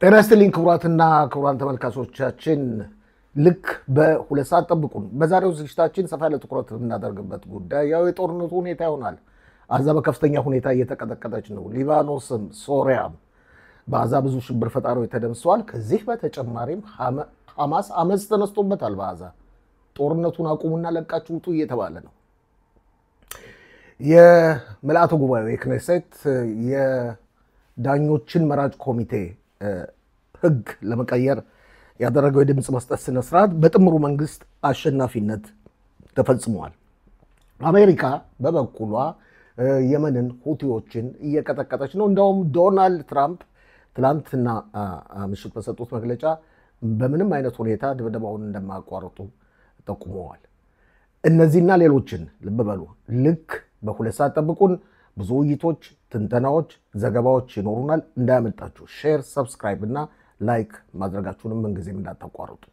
ጤና ይስጥልኝ ክቡራትና ክቡራን ተመልካቾቻችን ልክ በሁለት ሰዓት ጠብቁን። በዛሬው ዝግጅታችን ሰፋ ያለ ትኩረት እናደርግበት ጉዳይ ያው የጦርነቱ ሁኔታ ይሆናል። ጋዛ በከፍተኛ ሁኔታ እየተቀጠቀጠች ነው። ሊባኖስም ሶሪያም በጋዛ ብዙ ሽብር ፈጣሪዎች ተደምሰዋል። ከዚህ በተጨማሪም ሐማስ አመፅ ተነስቶበታል። በጋዛ ጦርነቱን አቁሙና ለቃችሁ ውጡ እየተባለ ነው። የምልአተ ጉባኤው የክኔሴት የዳኞችን መራጭ ኮሚቴ ህግ ለመቀየር ያደረገው የድምጽ መስጠት ስነ ስርዓት በጥምሩ መንግስት አሸናፊነት ተፈጽሟል። አሜሪካ በበኩሏ የመንን ሁቲዎችን እየቀጠቀጠች ነው። እንደውም ዶናልድ ትራምፕ ትላንትና ምሽት በሰጡት መግለጫ በምንም አይነት ሁኔታ ድብደባውን እንደማያቋርጡ ጠቁመዋል። እነዚህና ሌሎችን ልብ በሉ። ልክ በሁለት ሰዓት ጠብቁን። ብዙ ውይይቶች፣ ትንተናዎች፣ ዘገባዎች ይኖሩናል። እንዳያመልጣችሁ ሼር፣ ሰብስክራይብ እና ላይክ ማድረጋችሁንም ምንጊዜም እንዳታቋርጡ።